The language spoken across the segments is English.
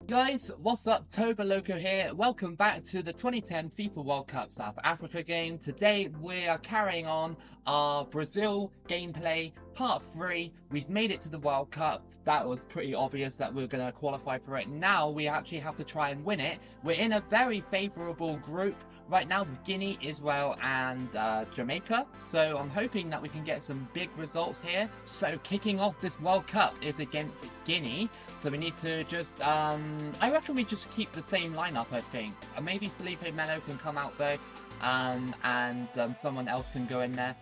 Guys, what's up? Toboloco here. Welcome back to the 2010 FIFA World Cup South Africa game. Today we are carrying on our Brazil gameplay part 3. We've made it to the World Cup. That was pretty obvious that we were going to qualify for it. Now we actually have to try and win it. We're in a very favourable group right now with Guinea, Israel and Jamaica. So I'm hoping that we can get some big results here. So kicking off this World Cup is against Guinea. So we need to just, I reckon we just keep the same lineup, I think. Maybe Felipe Melo can come out though, and someone else can go in there.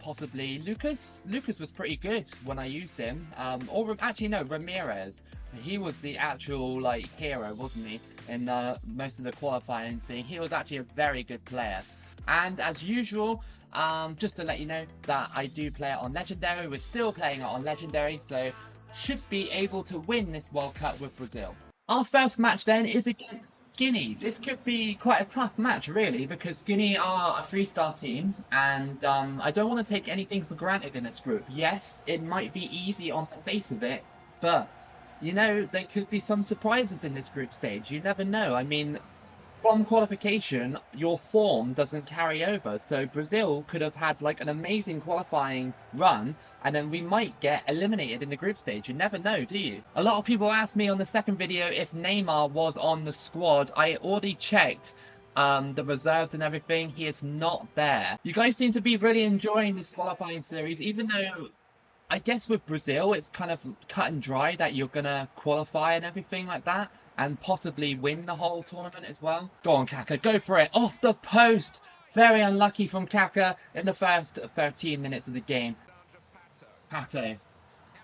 Possibly Lucas. Lucas was pretty good when I used him. Or actually no, Ramirez. He was the actual like hero, wasn't he? In most of the qualifying thing. He was actually a very good player. And as usual, just to let you know that I do play it on Legendary. We're still playing it on Legendary, so should be able to win this World Cup with Brazil. Our first match then is against Guinea. This could be quite a tough match really, because Guinea are a 3-star team, and I don't want to take anything for granted in this group. Yes, it might be easy on the face of it, but you know, there could be some surprises in this group stage. You never know. I mean, from qualification, your form doesn't carry over. So Brazil could have had like an amazing qualifying run, and then we might get eliminated in the group stage. You never know, do you? A lot of people asked me on the second video if Neymar was on the squad. I already checked the reserves and everything. He is not there. You guys seem to be really enjoying this qualifying series, even though I guess with Brazil, it's kind of cut and dry that you're going to qualify and everything like that, and possibly win the whole tournament as well. Go on, Kaka, go for it. Off the post. Very unlucky from Kaka in the first 13 minutes of the game. Pato.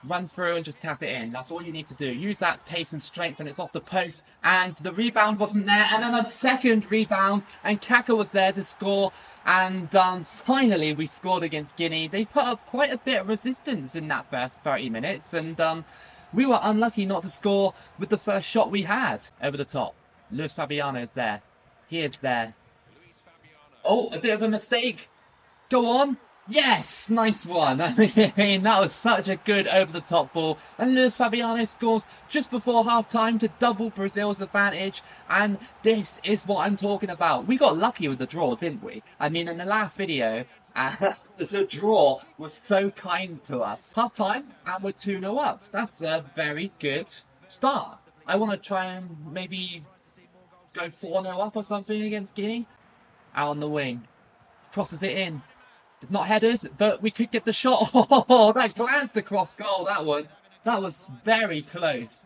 Run through and just tap it in. That's all you need to do. Use that pace and strength, and it's off the post. And the rebound wasn't there. And then a second rebound. And Kaka was there to score. And finally, we scored against Guinea. They put up quite a bit of resistance in that first 30 minutes. And we were unlucky not to score with the first shot we had over the top. Luis Fabiano is there. He is there. Oh, a bit of a mistake. Go on. Yes, nice one. I mean, that was such a good over-the-top ball. And Luis Fabiano scores just before half-time to double Brazil's advantage. And this is what I'm talking about. We got lucky with the draw, didn't we? I mean, in the last video, the draw was so kind to us. Half-time, and we're 2-0 up. That's a very good start. I want to try and maybe go 4-0 up or something against Guinea. Out on the wing. Crosses it in. Not headed, but we could get the shot. Oh, that glanced across goal, that one. That was very close.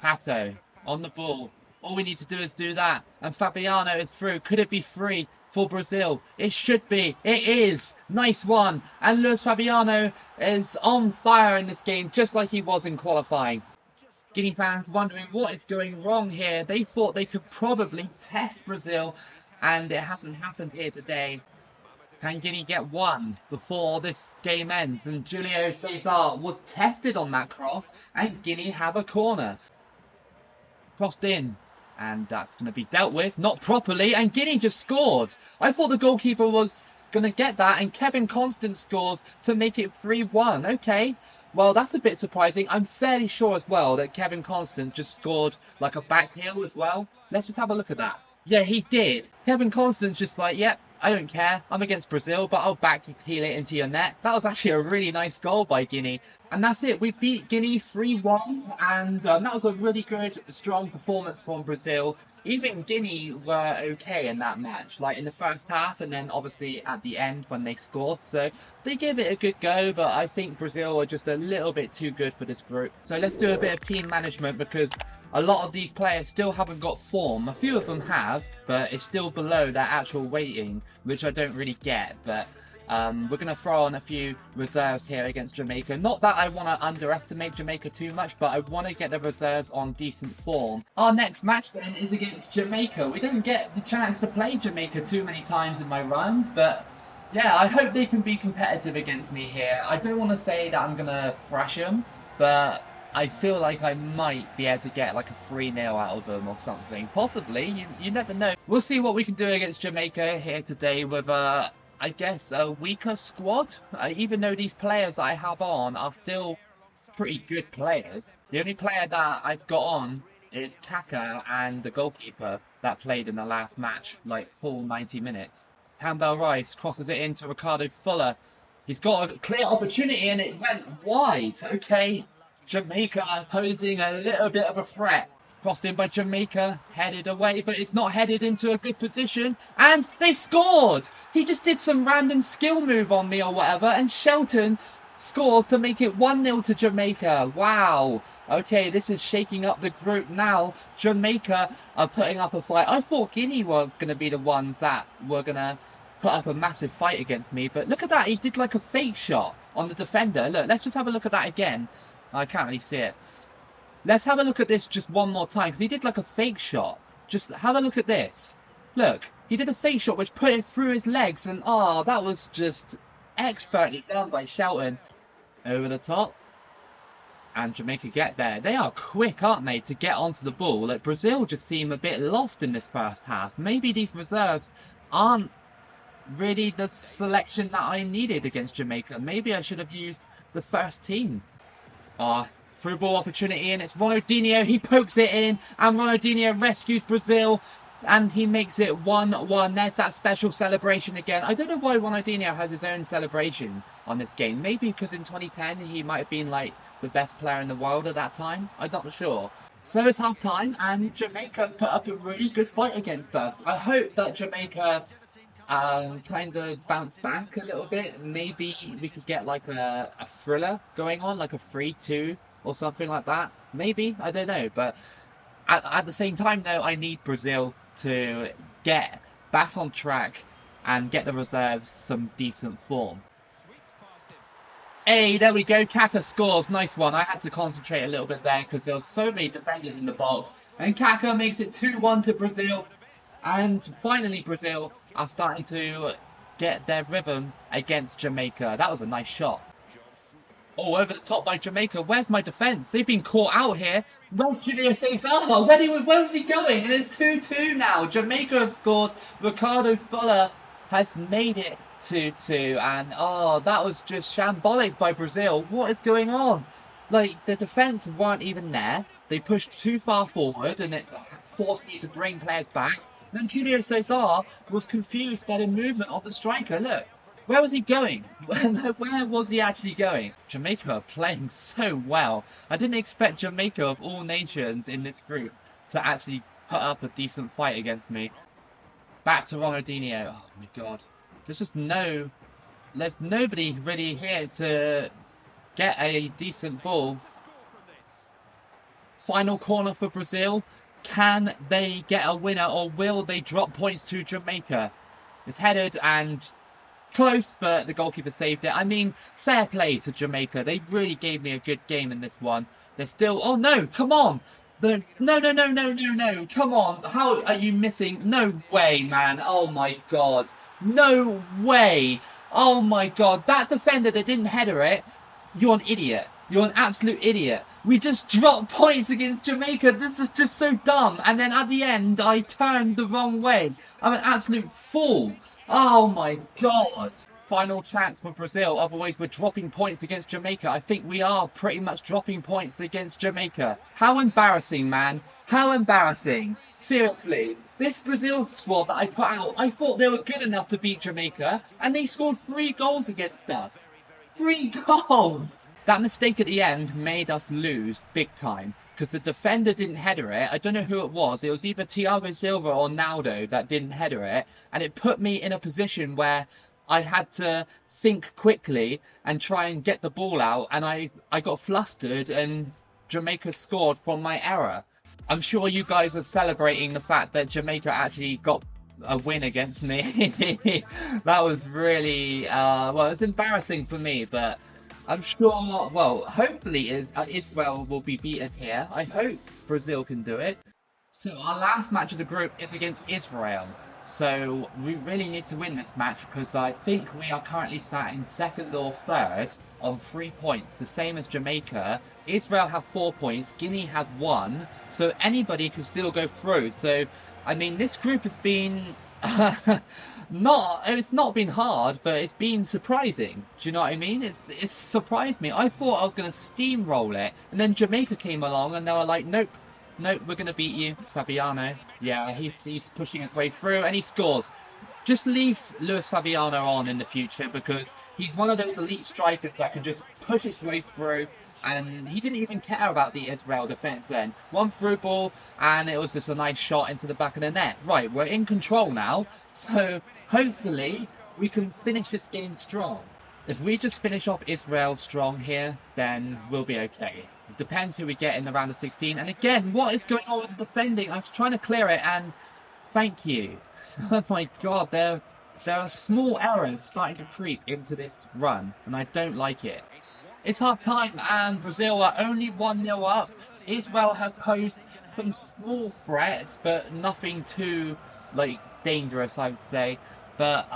Pato on the ball. All we need to do is do that. And Fabiano is through. Could it be free for Brazil? It should be. It is. Nice one. And Luis Fabiano is on fire in this game, just like he was in qualifying. Guinea fans wondering what is going wrong here. They thought they could probably test Brazil, and it hasn't happened here today. Can Guinea get one before this game ends? And Julio Cesar was tested on that cross, and Guinea have a corner. Crossed in, and that's going to be dealt with. Not properly, and Guinea just scored. I thought the goalkeeper was going to get that, and Kevin Constant scores to make it 3-1. Okay, well, that's a bit surprising. I'm fairly sure as well that Kevin Constant just scored like a back heel as well. Let's just have a look at that. Yeah, he did. Kevin Constant's just like, yep. I don't care. I'm against Brazil, but I'll back heel it into your net. That was actually a really nice goal by Guinea. And that's it. We beat Guinea 3-1. And that was a really good, strong performance from Brazil. Even Guinea were okay in that match. Like in the first half, and then obviously at the end when they scored. So they gave it a good go, but I think Brazil are just a little bit too good for this group. So let's do a bit of team management, because a lot of these players still haven't got form. A few of them have, but it's still below their actual weighting, which I don't really get. But we're going to throw on a few reserves here against Jamaica. Not that I want to underestimate Jamaica too much, but I want to get the reserves on decent form. Our next match then is against Jamaica. We don't get the chance to play Jamaica too many times in my runs, but yeah, I hope they can be competitive against me here. I don't want to say that I'm going to thrash them, but I feel like I might be able to get like a 3-0 out of them or something. Possibly, you never know. We'll see what we can do against Jamaica here today with I guess a weaker squad. Even though these players I have on are still pretty good players. The only player that I've got on it's Kaka and the goalkeeper that played in the last match, like full 90 minutes. Campbell Rice crosses it into Ricardo Fuller. He's got a clear opportunity and it went wide. Okay, Jamaica posing a little bit of a threat. Crossed in by Jamaica, headed away, but it's not headed into a good position. And they scored! He just did some random skill move on me or whatever, and Shelton scores to make it 1-0 to Jamaica. Wow. Okay, this is shaking up the group now. Jamaica are putting up a fight. I thought Guinea were going to be the ones that were going to put up a massive fight against me. But look at that. He did like a fake shot on the defender. Look, let's just have a look at that again. I can't really see it. Let's have a look at this just one more time, because he did like a fake shot. Just have a look at this. Look, he did a fake shot which put it through his legs, and oh, that was just expertly done by Shelton. Over the top. And Jamaica get there. They are quick, aren't they, to get onto the ball. Like, Brazil just seem a bit lost in this first half. Maybe these reserves aren't really the selection that I needed against Jamaica. Maybe I should have used the first team. Through ball opportunity, and it's Ronaldinho. He pokes it in, and Ronaldinho rescues Brazil, and he makes it 1-1. There's that special celebration again. I don't know why Ronaldinho has his own celebration on this game. Maybe because in 2010 he might have been like the best player in the world at that time. I'm not sure. So it's half time, and Jamaica put up a really good fight against us. I hope that Jamaica kind of bounce back a little bit. Maybe we could get like a thriller going on, like a 3-2 or something like that. Maybe, I don't know. But at the same time, though, I need Brazil to get back on track and get the reserves some decent form. Hey, there we go. Kaka scores. Nice one. I had to concentrate a little bit there because there were so many defenders in the box. And Kaka makes it 2-1 to Brazil. And finally, Brazil are starting to get their rhythm against Jamaica. That was a nice shot. Oh, over the top by Jamaica. Where's my defence? They've been caught out here. Where's Julio Cesar? Where was he going? And it's 2-2 now. Jamaica have scored. Ricardo Fuller has made it 2-2. And, oh, that was just shambolic by Brazil. What is going on? Like, the defence weren't even there. They pushed too far forward, and it forced me to bring players back. Then Julio Cesar was confused by the movement of the striker. Look. Where was he going? Where was he actually going? Jamaica are playing so well. I didn't expect Jamaica of all nations in this group to actually put up a decent fight against me. Back to Ronaldinho. Oh my god. There's nobody really here to get a decent ball. Final corner for Brazil. Can they get a winner, or will they drop points to Jamaica? It's headed and close, but the goalkeeper saved it. I mean, fair play to Jamaica. They really gave me a good game in this one. They're still... Oh, no, come on. No. Come on. How are you missing? No way, man. Oh, my God. No way. Oh, my God. That defender that didn't header it, you're an idiot. You're an absolute idiot. We just dropped points against Jamaica. This is just so dumb. And then at the end, I turned the wrong way. I'm an absolute fool. Oh my god. Final chance for Brazil, otherwise we're dropping points against Jamaica. I think we are pretty much dropping points against Jamaica. How embarrassing, man. How embarrassing. Seriously. This Brazil squad that I put out, I thought they were good enough to beat Jamaica, and they scored 3 goals against us. 3 goals! That mistake at the end made us lose big time, because the defender didn't header it. I don't know who it was. It was either Thiago Silva or Naldo that didn't header it, and it put me in a position where I had to think quickly and try and get the ball out, and I got flustered, and Jamaica scored from my error. I'm sure you guys are celebrating the fact that Jamaica actually got a win against me. That was really, well, it's embarrassing for me, but I'm sure, well, hopefully Israel will be beaten here. I hope Brazil can do it. So our last match of the group is against Israel. So we really need to win this match, because I think we are currently sat in 2nd or 3rd on 3 points, the same as Jamaica. Israel have 4 points, Guinea have 1, so anybody could still go through. So, I mean, this group has been... it's not been hard, but it's been surprising. Do you know what I mean? It's surprised me. I thought I was going to steamroll it, and then Jamaica came along and they were like, nope, Nope, we're going to beat you. Fabiano. Yeah, he's pushing his way through and he scores. Just leave Luis Fabiano on in the future because he's one of those elite strikers that can just push his way through. And he didn't even care about the Israel defence then. One through ball and it was just a nice shot into the back of the net. Right, we're in control now. So hopefully we can finish this game strong. If we just finish off Israel strong here, then we'll be okay. It depends who we get in the round of 16. And again, what is going on with the defending? I was trying to clear it and thank you. Oh my god, there are small errors starting to creep into this run and I don't like it. It's half time and Brazil are only 1-0 up. Israel have posed some small threats but nothing too dangerous, I would say. But,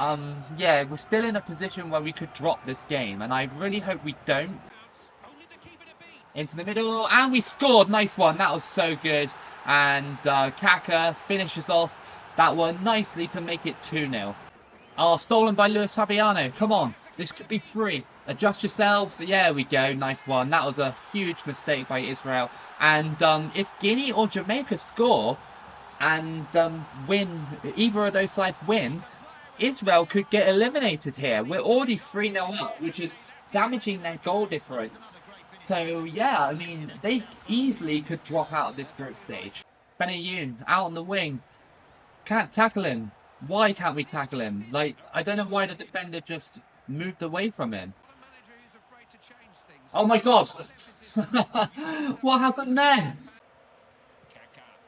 yeah, we're still in a position where we could drop this game, and I really hope we don't. Into the middle, and we scored! Nice one, that was so good. And Kaka finishes off that one nicely to make it 2-0. Oh, stolen by Luis Fabiano, come on, this could be 3. Adjust yourself, there we go, nice one. That was a huge mistake by Israel. And if Guinea or Jamaica score, and win, either of those sides win, Israel could get eliminated here. We're already 3-0 up, which is damaging their goal difference. So, yeah, I mean, they easily could drop out of this group stage. Benayoun, out on the wing. Can't tackle him. Why can't we tackle him? I don't know why the defender just moved away from him. Oh my god! What happened there?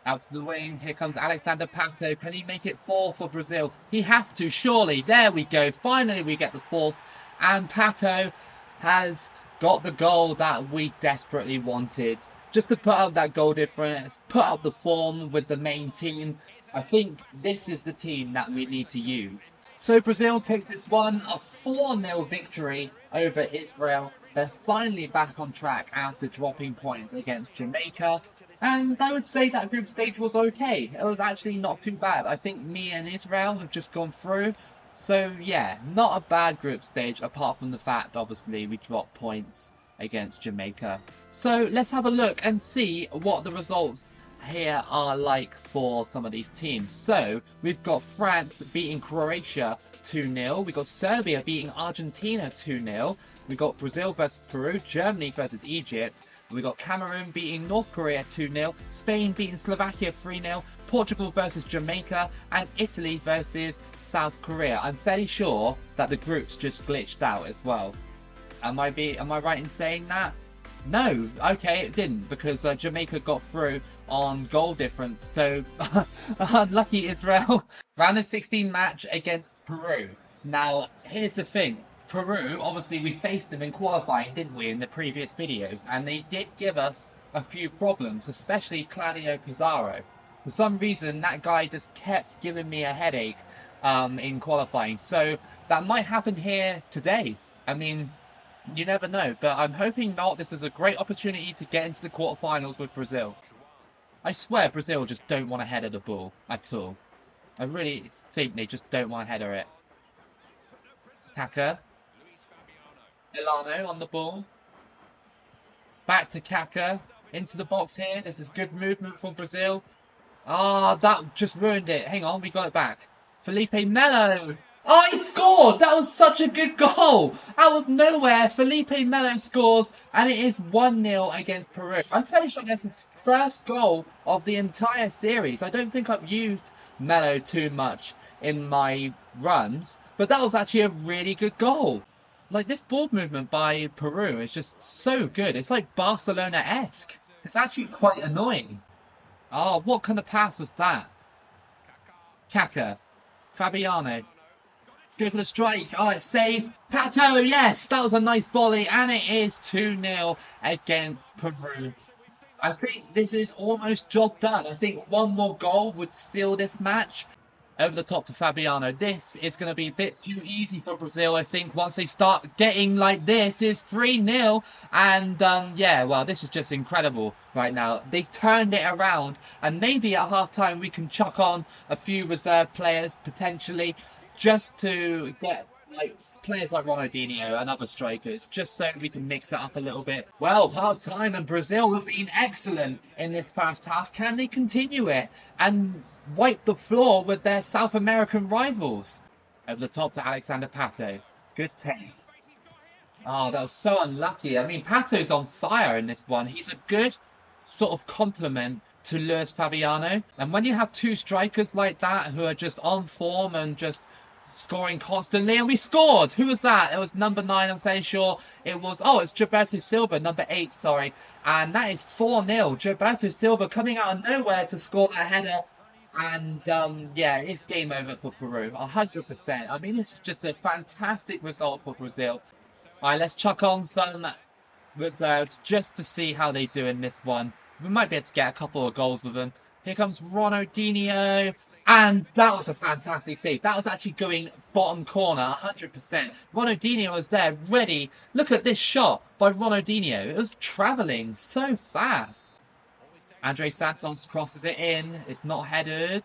Out to the wing, here comes Alexander Pato. Can he make it 4 for Brazil? He has to, surely. There we go. Finally we get the 4th. And Pato has got the goal that we desperately wanted. Just to put up that goal difference, put up the form with the main team. I think this is the team that we need to use. So Brazil take this one, a 4-0 victory over Israel. They're finally back on track after dropping points against Jamaica. And I would say that group stage was okay. It was actually not too bad. I think me and Israel have just gone through. So yeah, not a bad group stage apart from the fact, obviously, we dropped points against Jamaica. So let's have a look and see what the results here are like for some of these teams. So we've got France beating Croatia 2-0. We've got Serbia beating Argentina 2-0. We've got Brazil versus Peru, Germany versus Egypt. We've got Cameroon beating North Korea 2-0, Spain beating Slovakia 3-0, Portugal versus Jamaica, and Italy versus South Korea. I'm fairly sure that the groups just glitched out as well. Am I right in saying that? No, okay, it didn't, because Jamaica got through on goal difference, so unlucky Israel. Round of 16 match against Peru. Now, here's the thing. Peru, obviously we faced them in qualifying, didn't we, in the previous videos, and they did give us a few problems, especially Claudio Pizarro. For some reason, that guy just kept giving me a headache in qualifying, so that might happen here today. I mean, you never know, but I'm hoping not. This is a great opportunity to get into the quarterfinals with Brazil. I swear Brazil just don't want to header the ball at all. I really think they just don't want to header it. Kaka. Milano on the ball. Back to Kaka. Into the box here. This is good movement from Brazil. Ah, that just ruined it. Hang on, we got it back. Felipe Melo. Oh, he scored! That was such a good goal! Out of nowhere, Felipe Melo scores, and it is 1-0 against Peru. I'm fairly sure that's his first goal of the entire series. I don't think I've used Melo too much in my runs, but that was actually a really good goal. This ball movement by Peru is just so good. It's like Barcelona-esque. It's actually quite annoying. Oh, what kind of pass was that? Kaka. Fabiano. Go for the strike. Oh, it's saved. Pato, yes, that was a nice volley. And it is 2-0 against Peru. I think this is almost job done. I think one more goal would seal this match. Over the top to Fabiano. This is going to be a bit too easy for Brazil, I think, once they start getting like this. Is 3-0. And, yeah, well, this is just incredible right now. They've turned it around. And maybe at half-time we can chuck on a few reserve players, potentially, just to get, players like Ronaldinho and other strikers, just so we can mix it up a little bit. Well, half time, and Brazil have been excellent in this first half. Can they continue it and wipe the floor with their South American rivals? Over the top to Alexander Pato. Good take. Oh, that was so unlucky. I mean, Pato's on fire in this one. He's a good sort of complement to Luis Fabiano. And when you have two strikers like that who are just on form and just scoring constantly, and we scored! Who was that? It was number 9, I'm fairly sure. It was, oh, it's Gilberto Silva, number 8, sorry. And that is 4-0. Gilberto Silva coming out of nowhere to score that header. And, yeah, it's game over for Peru, 100%. I mean, this is just a fantastic result for Brazil. All right, let's chuck on some reserves just to see how they do in this one. We might be able to get a couple of goals with them. Here comes Ronaldinho. And that was a fantastic save. That was actually going bottom corner, 100%. Ronaldinho was there, ready. Look at this shot by Ronaldinho. It was travelling so fast. Andre Santos crosses it in. It's not headed.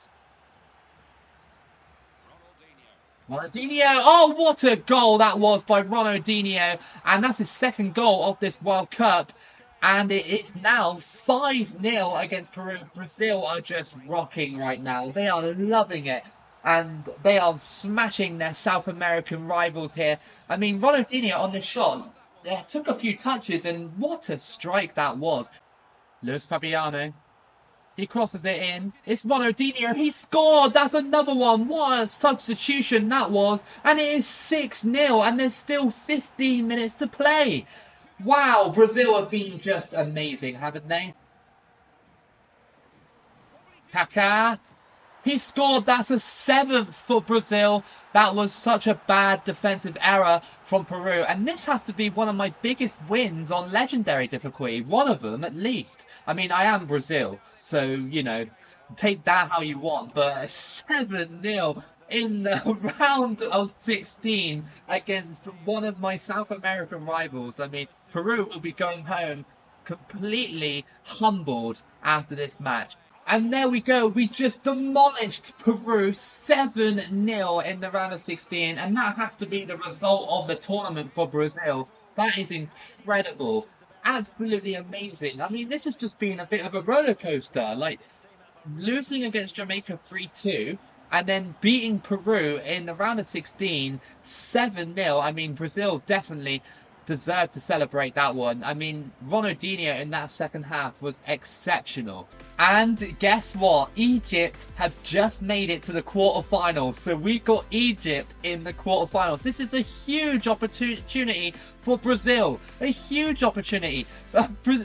Ronaldinho, oh, what a goal that was by Ronaldinho. And that's his second goal of this World Cup. And it is now 5-0 against Peru. Brazil are just rocking right now. They are loving it. And they are smashing their South American rivals here. I mean, Ronaldinho on this shot, they took a few touches, and what a strike that was. Luis Fabiano. He crosses it in. It's Ronaldinho. He scored. That's another one. What a substitution that was. And it is 6-0. And there's still 15 minutes to play. Wow. Brazil have been just amazing, haven't they? Kaká. He scored. That's a 7th for Brazil. That was such a bad defensive error from Peru. And this has to be one of my biggest wins on legendary difficulty. One of them, at least. I mean, I am Brazil. So, you know, take that how you want. But 7-0 in the round of 16 against one of my South American rivals. I mean, Peru will be going home completely humbled after this match. And there we go, we just demolished Peru 7-0 in the round of 16, and that has to be the result of the tournament for Brazil. That is incredible, absolutely amazing. I mean, this has just been a bit of a roller coaster, like losing against Jamaica 3-2, and then beating Peru in the round of 16, 7-0. I mean, Brazil definitely deserved to celebrate that one. I mean, Ronaldinho in that second half was exceptional. And guess what? Egypt have just made it to the quarterfinals. So we got Egypt in the quarterfinals. This is a huge opportunity for Brazil. A huge opportunity.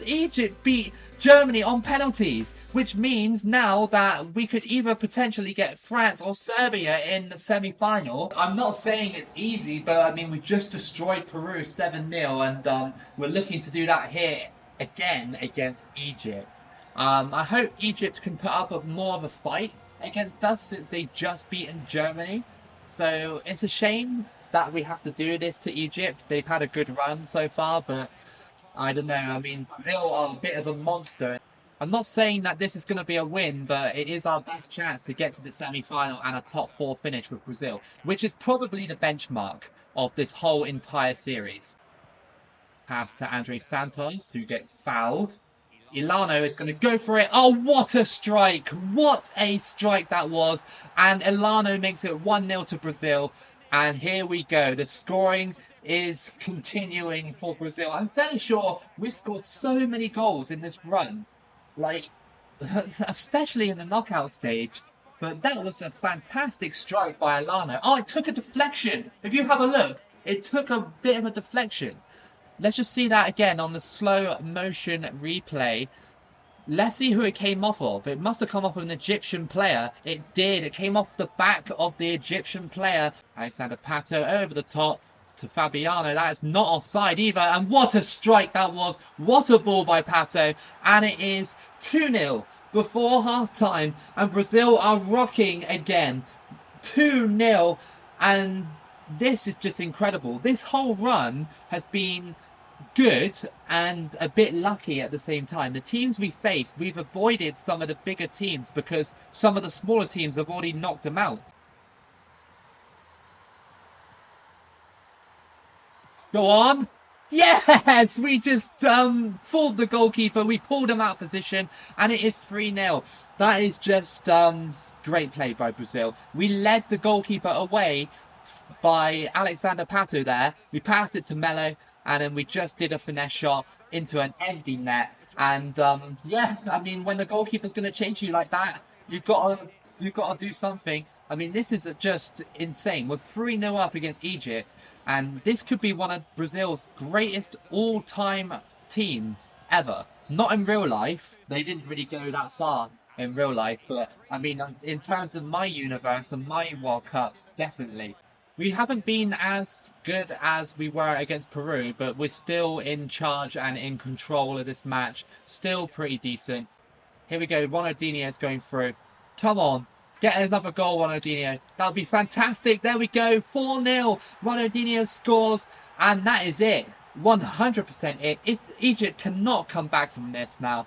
Egypt beat Germany on penalties, which means now that we could either potentially get France or Serbia in the semi-final. I'm not saying it's easy, but I mean, we just destroyed Peru 7-0, and we're looking to do that here again against Egypt. I hope Egypt can put up more of a fight against us since they just beaten Germany. So it's a shame that we have to do this to Egypt. They've had a good run so far, but I don't know. I mean, Brazil are a bit of a monster. I'm not saying that this is going to be a win, but it is our best chance to get to the semi-final and a top 4 finish with Brazil, which is probably the benchmark of this whole entire series. Pass to Andre Santos, who gets fouled. Elano is going to go for it. Oh, what a strike. What a strike that was. And Elano makes it 1-0 to Brazil. And here we go. The scoring is continuing for Brazil. I'm fairly sure we've scored so many goals in this run. Like, especially in the knockout stage. But that was a fantastic strike by Elano. Oh, it took a deflection. If you have a look, it took a bit of a deflection. Let's just see that again on the slow motion replay. Let's see who it came off of. It must have come off of an Egyptian player. It did. It came off the back of the Egyptian player. Alexander Pato over the top to Fabiano. That is not offside either. And what a strike that was. What a ball by Pato. And it is 2-0 before half-time. And Brazil are rocking again. 2-0. And this is just incredible. This whole run has been good and a bit lucky at the same time. The teams we faced, we've avoided some of the bigger teams because some of the smaller teams have already knocked them out. Go on. Yes, we just fooled the goalkeeper. We pulled him out of position, and it is 3-0. That is just great play by Brazil. We led the goalkeeper away by Alexander Pato there. We passed it to Melo, and then we just did a finesse shot into an empty net. And yeah, I mean, when the goalkeeper's going to chase you like that, you've got to do something. I mean, this is just insane. We're 3-0 up against Egypt, and this could be one of Brazil's greatest all-time teams ever. Not in real life. They didn't really go that far in real life, but I mean, in terms of my universe and my World Cups, definitely. We haven't been as good as we were against Peru, but we're still in charge and in control of this match. Still pretty decent. Here we go. Ronaldinho is going through. Come on. Get another goal, Ronaldinho. That'll be fantastic. There we go. 4-0. Ronaldinho scores. And that is it. 100% it. Egypt cannot come back from this now.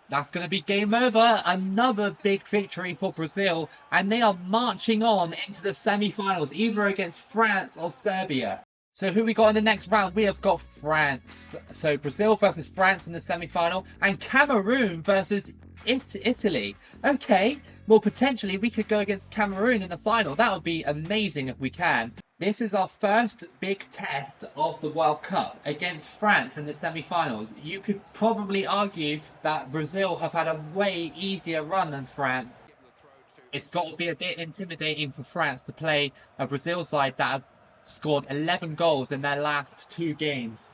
That's going to be game over. Another big victory for Brazil. And they are marching on into the semi-finals, either against France or Serbia. So who we got in the next round? We have got France. So Brazil versus France in the semi-final. And Cameroon versus Italy. Okay, well, potentially we could go against Cameroon in the final. That would be amazing if we can. This is our first big test of the World Cup against France in the semi-finals. You could probably argue that Brazil have had a way easier run than France. It's got to be a bit intimidating for France to play a Brazil side that have scored 11 goals in their last 2 games.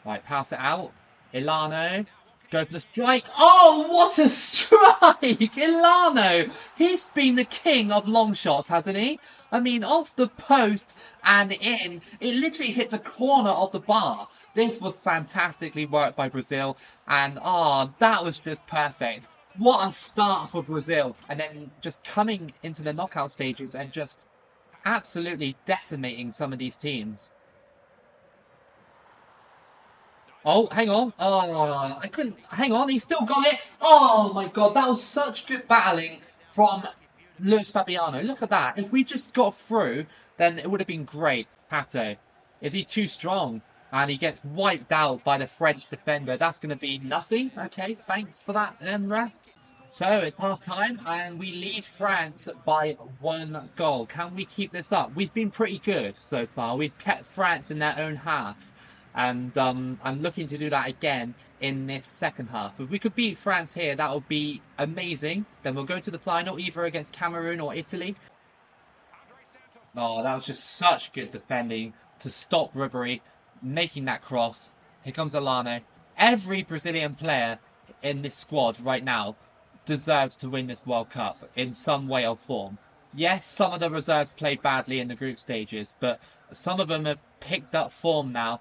Right, pass it out. Ilano. Go for the strike. Oh, what a strike! Ilano! He's been the king of long shots, hasn't he? I mean, off the post and in. It literally hit the corner of the bar. This was fantastically worked by Brazil. And, oh, that was just perfect. What a start for Brazil. And then just coming into the knockout stages and just absolutely decimating some of these teams. Oh, hang on. Oh, I couldn't. Hang on, he still got it. Oh my God, that was such good battling from Luis Fabiano. Look at that. If we just got through, then it would have been great. Pato, is he too strong? And he gets wiped out by the French defender. That's going to be nothing. Okay, thanks for that, ref. So it's half time and we lead France by 1 goal. Can we keep this up? We've been pretty good so far. We've kept France in their own half. And I'm looking to do that again in this second half. If we could beat France here, that would be amazing. Then we'll go to the final, either against Cameroon or Italy. Oh, that was just such good defending to stop Ribery making that cross. Here comes Alano. Every Brazilian player in this squad right now deserves to win this World Cup in some way or form. Yes, some of the reserves played badly in the group stages, but some of them have picked up form now.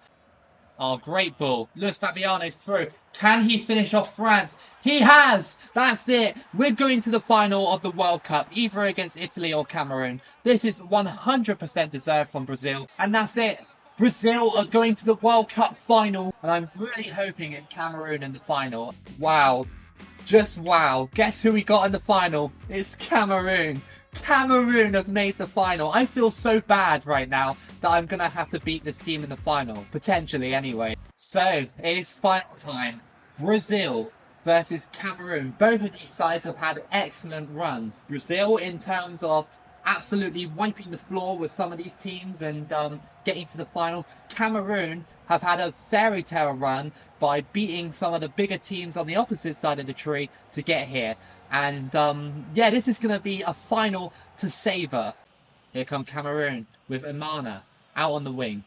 Oh, great ball. Luis Fabiano's through. Can he finish off France? He has! That's it. We're going to the final of the World Cup, either against Italy or Cameroon. This is 100% deserved from Brazil. And that's it. Brazil are going to the World Cup final. And I'm really hoping it's Cameroon in the final. Wow. Just wow. Guess who we got in the final? It's Cameroon. Cameroon have made the final. I feel so bad right now that I'm going to have to beat this team in the final. Potentially, anyway. So, it is final time. Brazil versus Cameroon. Both of these sides have had excellent runs. Brazil in terms of absolutely wiping the floor with some of these teams and getting to the final. Cameroon have had a fairy tale run by beating some of the bigger teams on the opposite side of the tree to get here. And yeah, this is going to be a final to savour. Here come Cameroon with Imana out on the wing.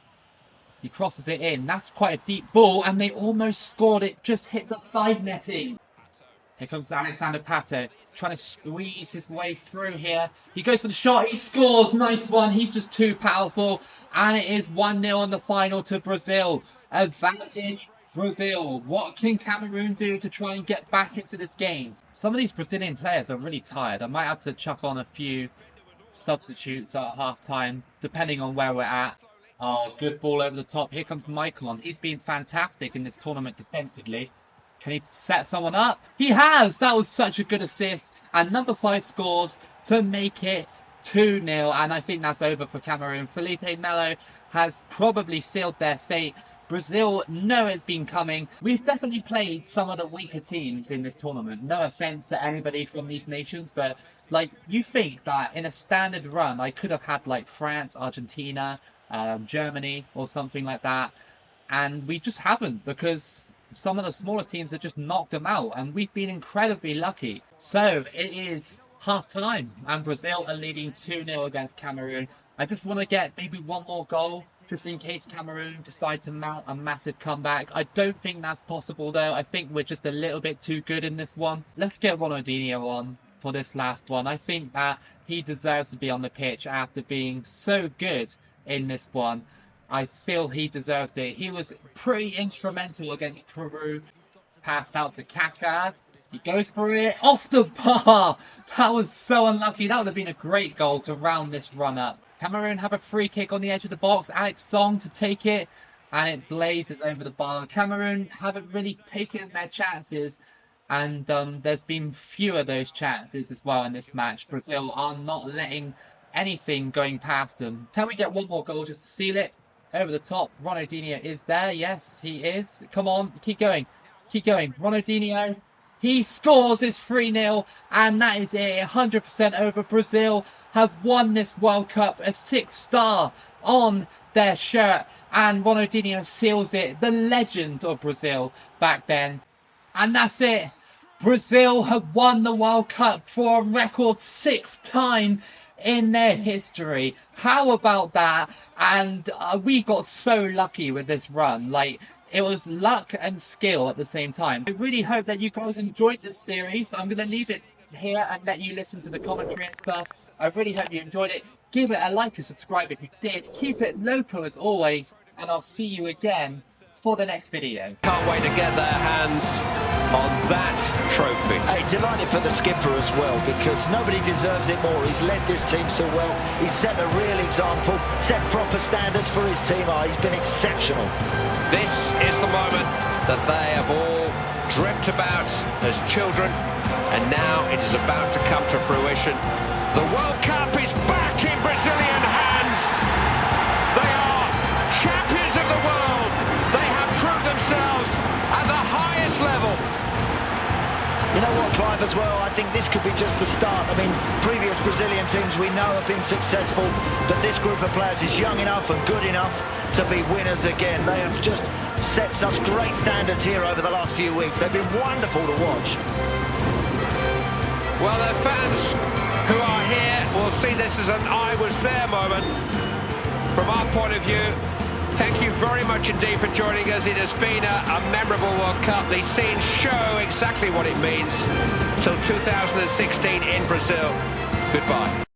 He crosses it in. That's quite a deep ball, and they almost scored it. Just hit the side netting. Here comes Alexander Pato, trying to squeeze his way through here. He goes for the shot. He scores. Nice one. He's just too powerful. And it is 1-0 in the final to Brazil. Advantage Brazil. What can Cameroon do to try and get back into this game? Some of these Brazilian players are really tired. I might have to chuck on a few substitutes at half-time, depending on where we're at. Oh, good ball over the top. Here comes Maicon. He's been fantastic in this tournament defensively. Can he set someone up? He has! That was such a good assist. And number 5 scores to make it 2-0, and I think that's over for Cameroon. Felipe Melo has probably sealed their fate. Brazil know it's been coming. We've definitely played some of the weaker teams in this tournament. No offense to anybody from these nations, but like, you think that in a standard run, I could have had like France, Argentina, Germany, or something like that, and we just haven't, because some of the smaller teams have just knocked them out, and we've been incredibly lucky. So it is half time, and Brazil are leading 2-0 against Cameroon. I just want to get maybe one more goal, just in case Cameroon decide to mount a massive comeback. I don't think that's possible though. I think we're just a little bit too good in this one. Let's get Ronaldinho on for this last one. I think that he deserves to be on the pitch after being so good in this one. I feel he deserves it. He was pretty instrumental against Peru. Passed out to Kaká. He goes for it off the bar. That was so unlucky. That would have been a great goal to round this run up. Cameroon have a free kick on the edge of the box. Alex Song to take it, and it blazes over the bar. Cameroon haven't really taken their chances, and there's been fewer of those chances as well in this match. Brazil are not letting anything going past them. Can we get one more goal just to seal it? Over the top, Ronaldinho is there. Yes, he is. Come on, keep going. Keep going. Ronaldinho. He scores his 3-0, and that is it. 100% over. Brazil have won this World Cup, a 6-star on their shirt, and Ronaldinho seals it. The legend of Brazil back then. And that's it. Brazil have won the World Cup for a record 6th time in their history. How about that? And we got so lucky with this run. Like, it was luck and skill at the same time. I really hope that you guys enjoyed this series. I'm going to leave it here and let you listen to the commentary and stuff. I really hope you enjoyed it. Give it a like and subscribe if you did. Keep it local as always, and I'll see you again for the next video. Can't wait to get their hands on that trophy. Hey, delighted for the skipper as well, because nobody deserves it more. He's led this team so well. He's set a real example, set proper standards for his team. Oh, he's been exceptional. This is the moment that they have all dreamt about as children, and now it is about to come to fruition. The World Cup is back in Brazilian hands. They are champions of the world. They have proved themselves at the highest level. You know what, Clive, as well, I think this could be just the start. I mean, previous Brazilian teams we know have been successful, but this group of players is young enough and good enough to be winners again. They have just set such great standards here over the last few weeks. They've been wonderful to watch. Well, the fans who are here will see this as an I was there moment. From our point of view, thank you very much indeed for joining us. It has been a memorable World Cup. These scenes show exactly what it means. Till 2016 in Brazil. Goodbye.